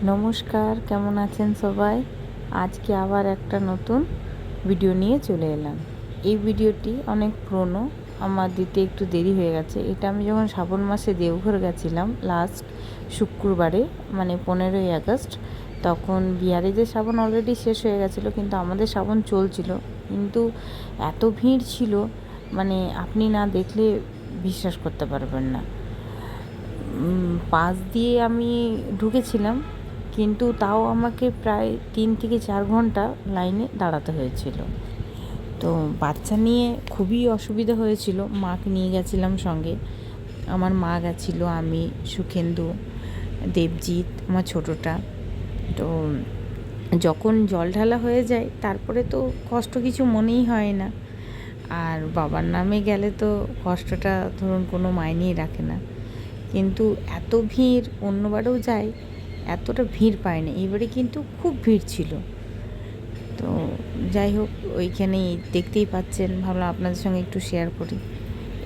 নমস্কার, কেমন আছেন সবাই? আজকে আবার একটা নতুন ভিডিও নিয়ে চলে এলাম। এই ভিডিওটি অনেক পুরনো, আমার দিতে একটু দেরি হয়ে গেছে। এটা আমি যখন শ্রাবণ মাসে দেওঘর গেছিলাম লাস্ট শুক্রবারে, মানে 15ই আগস্ট, তখন বিহারিদের শ্রাবণ অলরেডি শেষ হয়ে গেছিলো, কিন্তু আমাদের শ্রাবণ চলছিল। কিন্তু এত ভিড় ছিল, মানে আপনি না দেখলে বিশ্বাস করতে পারবেন না। পাশ দিয়ে আমি ঢুকেছিলাম, কিন্তু তাও আমাকে প্রায় 3 থেকে 4 ঘন্টা লাইনে দাঁড়াতে হয়েছিল। তো বাচ্চা নিয়ে খুবই অসুবিধা হয়েছিল। মাকে নিয়ে গেছিলাম সঙ্গে, আমার মা গেছিলো, আমি, সুখেন্দু, দেবজিৎ আমার ছোটোটা। তো যখন জল ঢালা হয়ে যায় তারপরে তো কষ্ট কিছু মনেই হয় না, আর বাবার নামে গেলে তো কষ্টটা ধরুন কোনো মাইনেই রাখে না। কিন্তু এত ভিড়, অন্যবারেও যায়, এতটা ভিড় পায় না, এবারে কিন্তু খুব ভিড় ছিল। তো যাই হোক, ওইখানেই দেখতেই পাচ্ছেন, ভাবলাম আপনাদের সঙ্গে একটু শেয়ার করি।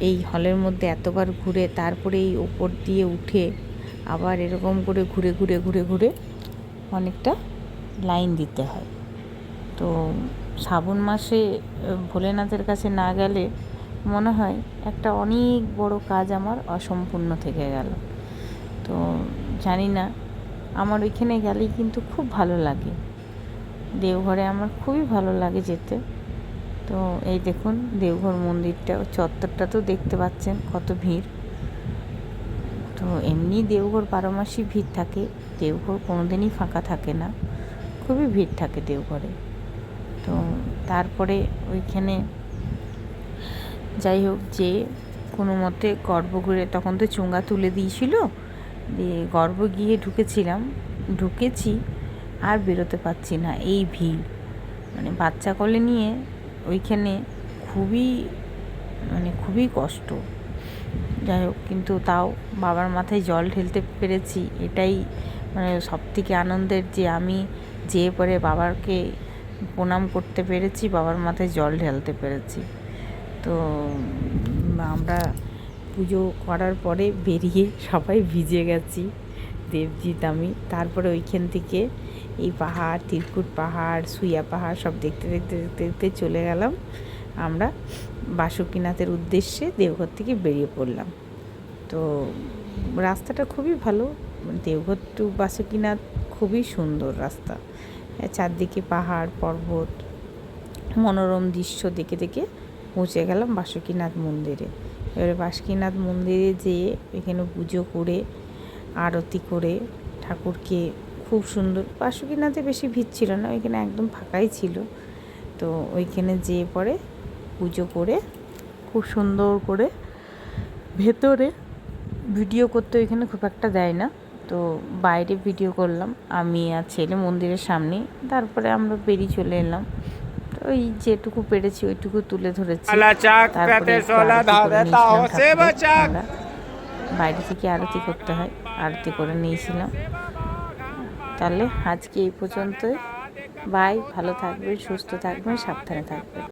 এই হলের মধ্যে এতবার ঘুরে তারপরে এই ওপর দিয়ে উঠে আবার এরকম করে ঘুরে ঘুরে ঘুরে ঘুরে অনেকটা লাইন দিতে হয়। তো শ্রাবণ মাসে ভোলেনাথের কাছে না গেলে মনে হয় একটা অনেক বড় কাজ আমার অসম্পূর্ণ থেকে গেল। তো জানি না, আমার ওইখানে গেলেই কিন্তু খুব ভালো লাগে, দেওঘরে আমার খুবই ভালো লাগে যেতে। তো এই দেখুন দেওঘর মন্দিরটা, চত্বরটা তো দেখতে পাচ্ছেন কত ভিড়। তো এমনি দেওঘর 12 মাসই ভিড় থাকে, দেওঘর কোনো দিনই ফাঁকা থাকে না, খুবই ভিড় থাকে দেওঘরে। তো তারপরে ওইখানে যাই হোক, যে কোনো মতে গর্ভগৃহে তখন তো চুঙ্গা তুলে দিয়েছিল, দিয়ে গর্ভ গিয়ে ঢুকেছি আর বেরোতে পারছি না, এই ভিড়। মানে বাচ্চা কোলে নিয়ে ওইখানে খুবই কষ্ট। যাই হোক, কিন্তু তাও বাবার মাথায় জল ঢেলতে পেরেছি, এটাই মানে সবথেকে আনন্দের, যে আমি যেয়ে পরে বাবাকে প্রণাম করতে পেরেছি, বাবার মাথায় জল ঢালতে পেরেছি। তো আমরা পুজো করার পরে বেরিয়ে সবাই ভিজে গেছি, দেবজিৎ, আমি। তারপরে ওইখান থেকে এই পাহাড়, তিরকুট পাহাড়, সুইয়া পাহাড় সব দেখতে দেখতে দেখতে দেখতে চলে গেলাম আমরা বাসুকীনাথের উদ্দেশ্যে। দেওঘর থেকে বেরিয়ে পড়লাম। তো রাস্তাটা খুবই ভালো, দেওঘর টু বাসুকীনাথ খুবই সুন্দর রাস্তা, চারদিকে পাহাড় পর্বত, মনোরম দৃশ্য দেখে দেখে পৌঁছে গেলাম বাসুকীনাথ মন্দিরে। এবারে বাসুকীনাথ মন্দিরে যেয়ে এখানে পুজো করে আরতি করে ঠাকুরকে খুব সুন্দর, বাসুকীনাথে বেশি ভিড় ছিল না, ওইখানে একদম ফাঁকাই ছিল। তো ওইখানে যেয়ে পরে পুজো করে খুব সুন্দর করে ভেতরে ভিডিও করতে ওইখানে খুব একটা দেয় না, তো বাইরে ভিডিও করলাম আমি আর ছেলে মন্দিরের সামনে। তারপরে আমরা বেরিয়ে চলে এলাম, ওই যেটুকু পেরেছি ওইটুকু তুলে ধরেছি। তারপরে আমরা বাইরে থেকে আরতি করতে হয়, আরতি করে নিয়েছিলাম। তাহলে আজকে এই পর্যন্তই। বাই, ভালো থাকবেন, সুস্থ থাকবেন, সাবধানে থাকবেন।